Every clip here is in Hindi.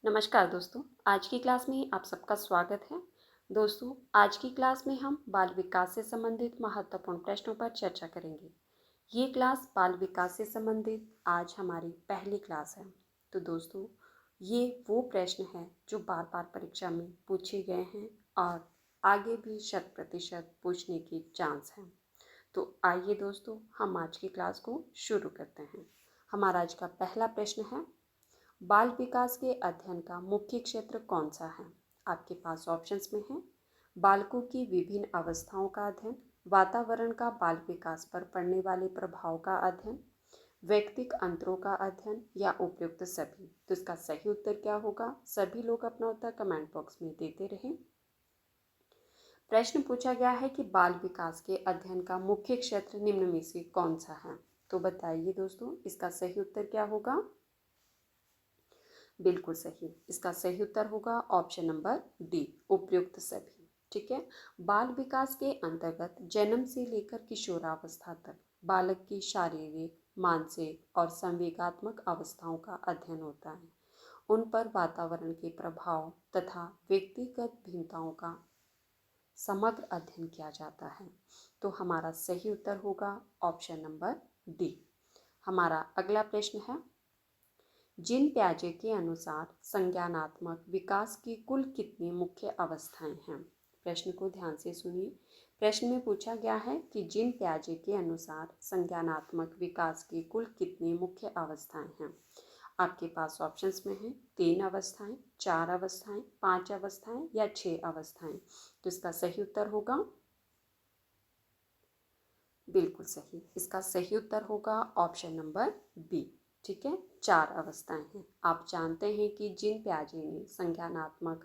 नमस्कार दोस्तों, आज की क्लास में आप सबका स्वागत है। दोस्तों, आज की क्लास में हम बाल विकास से संबंधित महत्वपूर्ण प्रश्नों पर चर्चा करेंगे। ये क्लास बाल विकास से संबंधित आज हमारी पहली क्लास है। तो दोस्तों, ये वो प्रश्न हैं जो बार बार परीक्षा में पूछे गए हैं और आगे भी 100% पूछने की चांस है। तो आइए दोस्तों, हम आज की क्लास को शुरू करते हैं। हमारा आज का पहला प्रश्न है, बाल विकास के अध्ययन का मुख्य क्षेत्र कौन सा है? आपके पास ऑप्शंस में है बालकों की विभिन्न अवस्थाओं का अध्ययन, वातावरण का बाल विकास पर पड़ने वाले प्रभाव का अध्ययन, व्यक्तिक अंतरों का अध्ययन या उपयुक्त सभी। तो इसका सही उत्तर क्या होगा? सभी लोग अपना उत्तर कमेंट बॉक्स में देते रहें। प्रश्न पूछा गया है कि बाल विकास के अध्ययन का मुख्य क्षेत्र निम्न में से कौन सा है? तो बताइए दोस्तों, इसका सही उत्तर क्या होगा? बिल्कुल सही, इसका सही उत्तर होगा ऑप्शन नंबर डी, उपयुक्त सभी। ठीक है। बाल विकास के अंतर्गत जन्म से लेकर किशोरावस्था तक बालक की शारीरिक, मानसिक और संवेगात्मक अवस्थाओं का अध्ययन होता है। उन पर वातावरण के प्रभाव तथा व्यक्तिगत भिन्नताओं का समग्र अध्ययन किया जाता है। तो हमारा सही उत्तर होगा ऑप्शन नंबर डी। हमारा अगला प्रश्न है, जीन प्याजे के अनुसार संज्ञानात्मक विकास की कुल कितनी मुख्य अवस्थाएं हैं? प्रश्न को ध्यान से सुनिए। प्रश्न में पूछा गया है कि जीन प्याजे के अनुसार संज्ञानात्मक विकास की कुल कितनी मुख्य अवस्थाएं हैं? आपके पास ऑप्शंस में है 3 अवस्थाएं, 4 अवस्थाएं, 5 अवस्थाएं या 6 अवस्थाएं। तो इसका सही उत्तर होगा बिल्कुल सही, इसका सही उत्तर होगा ऑप्शन नंबर बी। ठीक है, 4 अवस्थाएं हैं। आप जानते हैं कि जीन प्याजे ने संज्ञानात्मक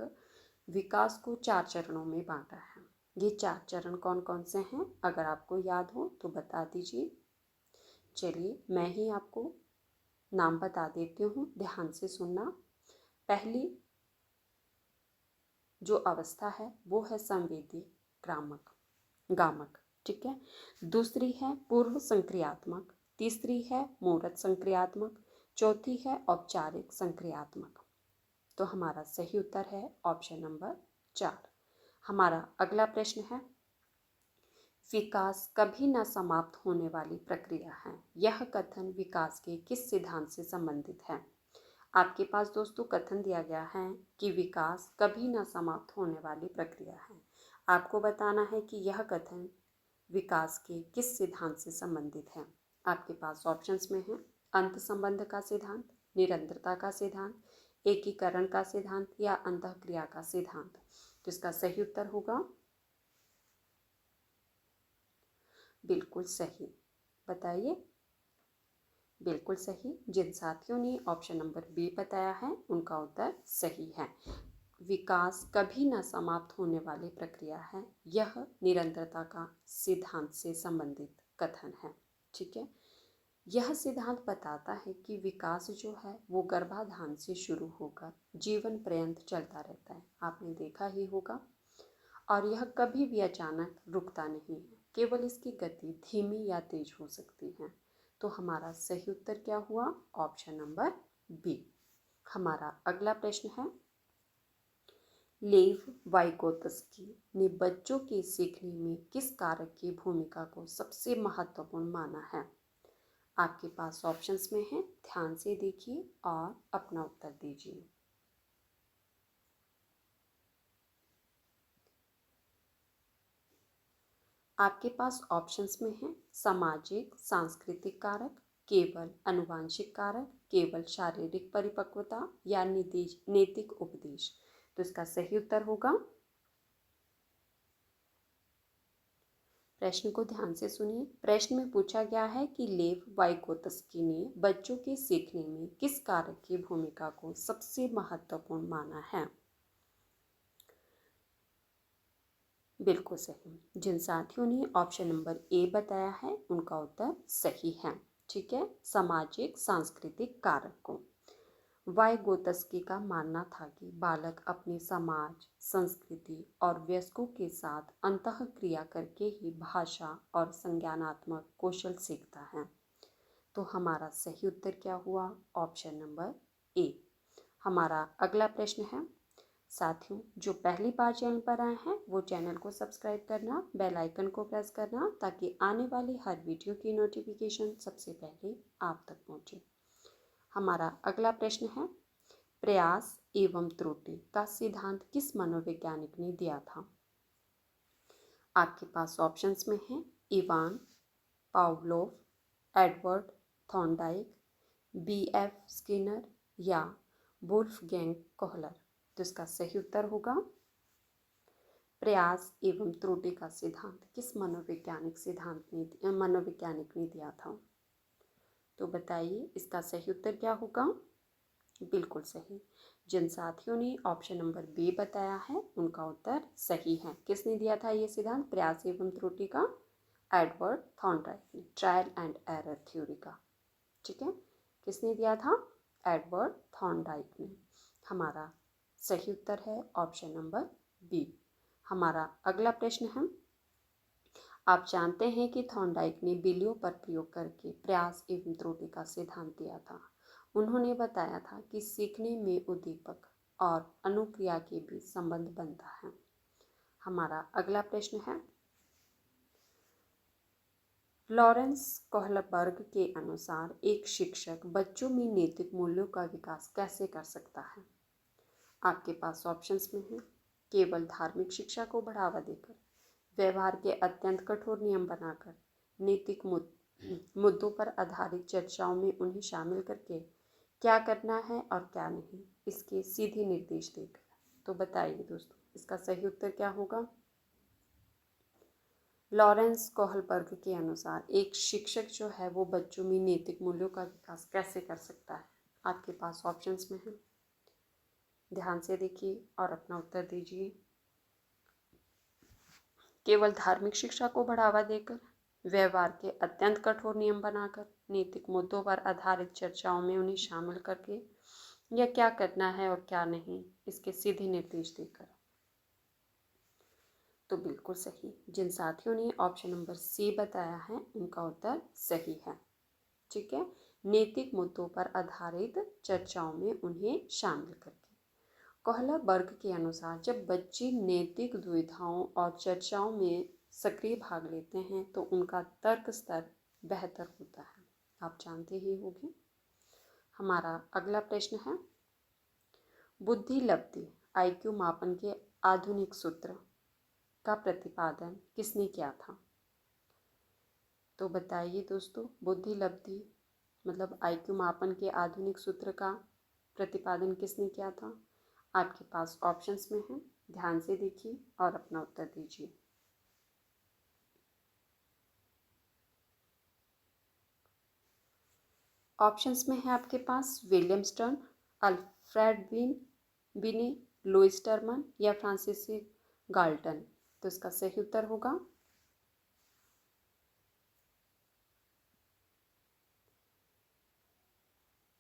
विकास को 4 चरणों में बांटा है। ये 4 चरण कौन कौन से हैं? अगर आपको याद हो तो बता दीजिए। चलिए, मैं ही आपको नाम बता देती हूँ, ध्यान से सुनना। पहली जो अवस्था है वो है संवेदी ग्रामक गामक। ठीक है। दूसरी है पूर्व संक्रियात्मक, तीसरी है मूर्त संक्रियात्मक, चौथी है औपचारिक संक्रियात्मक। तो हमारा सही उत्तर है ऑप्शन नंबर 4। हमारा अगला प्रश्न है, विकास कभी न समाप्त होने वाली प्रक्रिया है। यह कथन विकास के किस सिद्धांत से संबंधित है? आपके पास दोस्तों कथन दिया गया है कि विकास कभी न समाप्त होने वाली प्रक्रिया है। आपको बताना है कि यह कथन विकास के किस सिद्धांत से संबंधित है। आपके पास ऑप्शंस में है अंत संबंध का सिद्धांत, निरंतरता का सिद्धांत, एकीकरण का सिद्धांत या अंतःक्रिया का सिद्धांत। तो इसका सही उत्तर होगा बिल्कुल सही। बताइए। बिल्कुल सही, जिन साथियों ने ऑप्शन नंबर बी बताया है उनका उत्तर सही है। विकास कभी न समाप्त होने वाली प्रक्रिया है, यह निरंतरता का सिद्धांत से संबंधित कथन है। ठीक है। यह सिद्धांत बताता है कि विकास जो है वो गर्भाधान से शुरू होकर जीवन पर्यंत चलता रहता है। आपने देखा ही होगा। और यह कभी भी अचानक रुकता नहीं है, केवल इसकी गति धीमी या तेज हो सकती है। तो हमारा सही उत्तर क्या हुआ? Option number B. हमारा अगला प्रश्न है, लेव वाइगोत्स्की ने बच्चों के सीखने में किस कारक की भूमिका को सबसे महत्वपूर्ण माना है? आपके पास ऑप्शंस में है, ध्यान से देखिए और अपना उत्तर दीजिए। आपके पास ऑप्शंस में है सामाजिक सांस्कृतिक कारक, केवल अनुवांशिक कारक, केवल शारीरिक परिपक्वता या नैतिक उपदेश। तो इसका सही उत्तर होगा, प्रश्न को ध्यान से सुनिए। प्रश्न में पूछा गया है कि लेव वाइगोत्स्की ने बच्चों के सीखने में किस कारक की भूमिका को सबसे महत्वपूर्ण माना है? बिल्कुल सही, जिन साथियों ने ऑप्शन नंबर ए बताया है उनका उत्तर सही है। ठीक है, सामाजिक सांस्कृतिक कारक को। वाइगोत्स्की का मानना था कि बालक अपने समाज, संस्कृति और वयस्कों के साथ अंतःक्रिया करके ही भाषा और संज्ञानात्मक कौशल सीखता है। तो हमारा सही उत्तर क्या हुआ? Option number A. हमारा अगला प्रश्न है, साथियों जो पहली बार चैनल पर आए हैं वो चैनल को सब्सक्राइब करना, बेल आइकन को प्रेस करना ताकि आने वाली हर वीडियो की नोटिफिकेशन सबसे पहले आप तक पहुंचे। हमारा अगला प्रश्न है, प्रयास एवं त्रुटि का सिद्धांत किस मनोवैज्ञानिक ने दिया था? आपके पास ऑप्शंस में है Ivan Pavlov, Edward Thorndike, B.F. Skinner या वुल्फगैंग कोहलर। तो इसका सही उत्तर होगा प्रयास एवं त्रुटि का सिद्धांत किस मनोवैज्ञानिक ने दिया था? तो बताइए इसका सही उत्तर क्या होगा? बिल्कुल सही। जिन साथियों ने ऑप्शन नंबर बी बताया है उनका उत्तर सही है। किसने दिया था ये सिद्धांत प्रयास एवं त्रुटि का? एडवर्ड थॉर्नडाइक ने, ट्रायल एंड एरर थ्योरी का। ठीक है, किसने दिया था? एडवर्ड थॉर्नडाइक ने। हमारा सही उत्तर है ऑप्शन नंबर बी। हमारा अगला प्रश्न है, आप जानते हैं कि थॉर्नडाइक ने बिल्लियों पर प्रयोग करके प्रयास एवं त्रुटि का सिद्धांत दिया था। उन्होंने बताया था कि सीखने में उद्दीपक और अनुक्रिया के बीच संबंध बनता है। हमारा अगला प्रश्न है, लॉरेंस कोहलबर्ग के अनुसार एक शिक्षक बच्चों में नैतिक मूल्यों का विकास कैसे कर सकता है? आपके पास ऑप्शंस में है केवल धार्मिक शिक्षा को बढ़ावा देकर, व्यवहार के अत्यंत कठोर नियम बनाकर, नैतिक मुद्दों पर आधारित चर्चाओं में उन्हें शामिल करके, क्या करना है और क्या नहीं इसके सीधे निर्देश देकर। तो बताइए दोस्तों इसका सही उत्तर क्या होगा? लॉरेंस कोहलबर्ग के अनुसार एक शिक्षक जो है वो बच्चों में नैतिक मूल्यों का विकास कैसे कर सकता है? आपके पास ऑप्शंस में है, ध्यान से देखिए और अपना उत्तर दीजिए। केवल धार्मिक शिक्षा को बढ़ावा देकर, व्यवहार के अत्यंत कठोर नियम बनाकर, नैतिक मुद्दों पर आधारित चर्चाओं में उन्हें शामिल करके, या क्या करना है और क्या नहीं इसके सीधे निर्देश देकर। तो बिल्कुल सही। जिन साथियों ने ऑप्शन नंबर सी बताया है उनका उत्तर सही है। ठीक है, नैतिक मुद्दों पर आधारित चर्चाओं में उन्हें शामिल करके। कोहलबर्ग के अनुसार जब बच्चे नैतिक दुविधाओं और चर्चाओं में सक्रिय भाग लेते हैं तो उनका तर्क स्तर बेहतर होता है। आप जानते ही होंगे। हमारा अगला प्रश्न है, बुद्धि लब्धि IQ मापन के आधुनिक सूत्र का प्रतिपादन किसने किया था? तो बताइए दोस्तों, बुद्धि लब्धि मतलब IQ मापन के आधुनिक सूत्र का प्रतिपादन किसने किया था? आपके पास ऑप्शंस में है, ध्यान से देखिए और अपना उत्तर दीजिए। ऑप्शंस में है आपके पास विलियम स्टर्न, अल्फ्रेड बिने, लुइस टर्मन या फ्रांसिस गाल्टन। तो इसका सही उत्तर होगा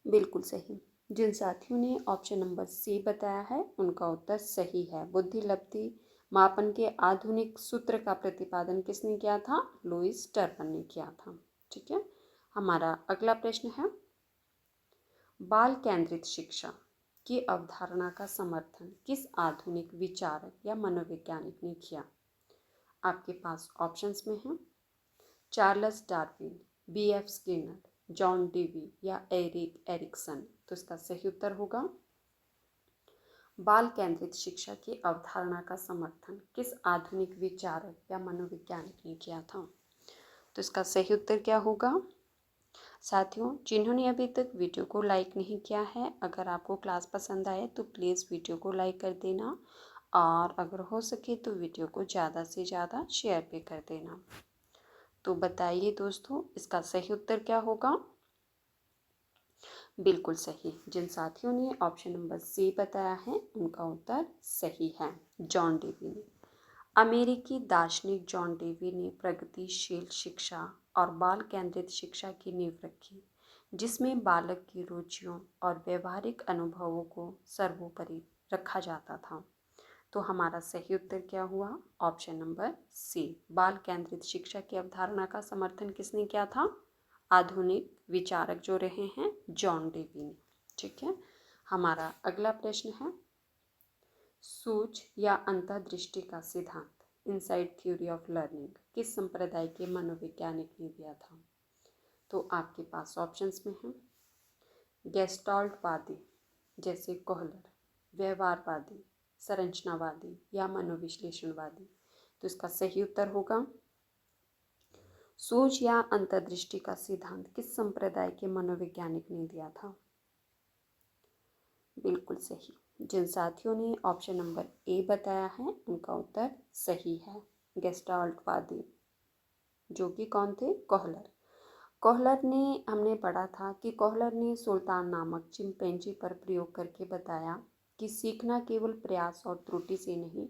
बिल्कुल सही। जिन साथियों ने ऑप्शन नंबर सी बताया है उनका उत्तर सही है। बुद्धि लब्धि मापन के आधुनिक सूत्र का प्रतिपादन किसने किया था? लुइस टर्मन ने किया था। ठीक है, हमारा अगला प्रश्न है, बाल केंद्रित शिक्षा की अवधारणा का समर्थन किस आधुनिक विचारक या मनोवैज्ञानिक ने किया? आपके पास ऑप्शंस में है Charles Darwin, B.F. Skinner, John Dewey या एरिक एरिक्सन। तो इसका सही उत्तर होगा बाल केंद्रित शिक्षा की अवधारणा का समर्थन किस आधुनिक विचारक या मनोवैज्ञानिक ने किया था? तो इसका सही उत्तर क्या होगा? साथियों जिन्होंने अभी तक वीडियो को लाइक नहीं किया है, अगर आपको क्लास पसंद आए तो प्लीज़ वीडियो को लाइक कर देना और अगर हो सके तो वीडियो को ज़्यादा से ज़्यादा शेयर भी कर देना। तो बताइए दोस्तों इसका सही उत्तर क्या होगा? बिल्कुल सही। जिन साथियों ने ऑप्शन नंबर सी बताया है उनका उत्तर सही है, जॉन डेवी ने। अमेरिकी दार्शनिक जॉन डेवी ने प्रगतिशील शिक्षा और बाल केंद्रित शिक्षा की नींव रखी, जिसमें बालक की रुचियों और व्यवहारिक अनुभवों को सर्वोपरि रखा जाता था। तो हमारा सही उत्तर क्या हुआ? ऑप्शन नंबर सी, बाल केंद्रित शिक्षा की अवधारणा का समर्थन किसने किया था? आधुनिक विचारक जो रहे हैं जॉन डेवी ने। ठीक है, हमारा अगला प्रश्न है, सूझ या अंतर्दृष्टि का सिद्धांत इनसाइड थ्योरी ऑफ लर्निंग किस संप्रदाय के मनोवैज्ञानिक ने दिया था? तो आपके पास ऑप्शंस में है गेस्टाल्टवादी जैसे कोहलर, व्यवहारवादी, संरचनावादी या मनोविश्लेषणवादी। तो इसका सही उत्तर होगा सूझ या अंतर्दृष्टि का सिद्धांत किस संप्रदाय के मनोवैज्ञानिक ने दिया था? बिल्कुल सही। जिन साथियों ने ऑप्शन नंबर ए बताया है उनका उत्तर सही है, गेस्टाल्टवादी, जो कि कौन थे? कोहलर। कोहलर ने, हमने पढ़ा था कि कोहलर ने सुल्तान नामक चिंपैंजी पर प्रयोग करके बताया कि सीखना केवल प्रयास और त्रुटि से नहीं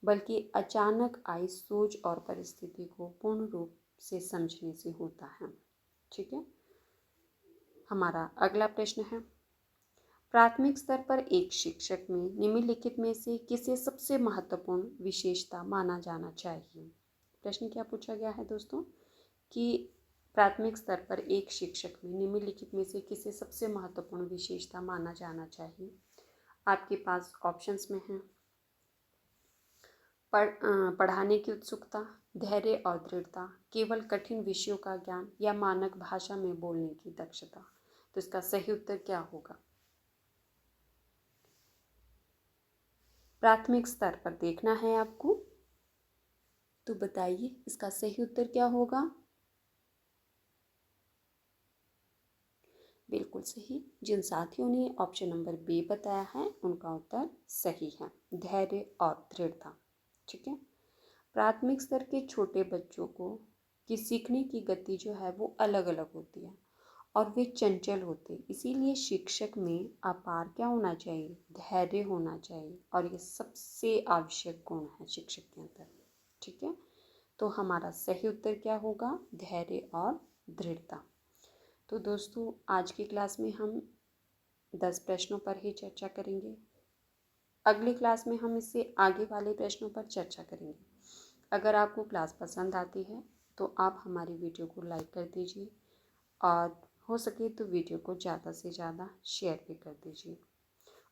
बल्कि अचानक आई सोच और परिस्थिति को पूर्ण रूप से समझने से होता है। ठीक है, हमारा अगला प्रश्न है, प्राथमिक स्तर पर एक शिक्षक में निम्नलिखित में से किसे सबसे महत्वपूर्ण विशेषता माना जाना चाहिए? प्रश्न क्या पूछा गया है दोस्तों कि प्राथमिक स्तर पर एक शिक्षक में निम्नलिखित में से किसे सबसे महत्वपूर्ण विशेषता माना जाना चाहिए? आपके पास ऑप्शंस में है पढ़ाने की उत्सुकता, धैर्य और दृढ़ता, केवल कठिन विषयों का ज्ञान या मानक भाषा में बोलने की दक्षता। तो इसका सही उत्तर क्या होगा? प्राथमिक स्तर पर देखना है आपको, तो बताइए इसका सही उत्तर क्या होगा? बिल्कुल सही। जिन साथियों ने ऑप्शन नंबर बी बताया है उनका उत्तर सही है, धैर्य और दृढ़ता। ठीक है, प्राथमिक स्तर के छोटे बच्चों को की सीखने की गति जो है वो अलग अलग होती है और वे चंचल होते, इसीलिए शिक्षक में अपार क्या होना चाहिए? धैर्य होना चाहिए, और ये सबसे आवश्यक गुण है शिक्षक के अंदर। ठीक है, तो हमारा सही उत्तर क्या होगा? धैर्य और दृढ़ता। तो दोस्तों आज की क्लास में हम 10 प्रश्नों पर ही चर्चा करेंगे। अगली क्लास में हम इससे आगे वाले प्रश्नों पर चर्चा करेंगे। अगर आपको क्लास पसंद आती है तो आप हमारी वीडियो को लाइक कर दीजिए और हो सके तो वीडियो को ज़्यादा से ज़्यादा शेयर भी कर दीजिए।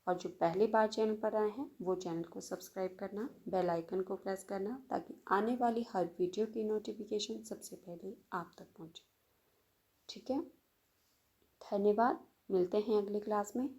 और जो पहली बार चैनल पर आए हैं वो चैनल को सब्सक्राइब करना, बेल आइकन को प्रेस करना ताकि आने वाली हर वीडियो की नोटिफिकेशन सबसे पहले आप तक पहुंचे। ठीक है, धन्यवाद। मिलते हैं अगली क्लास में।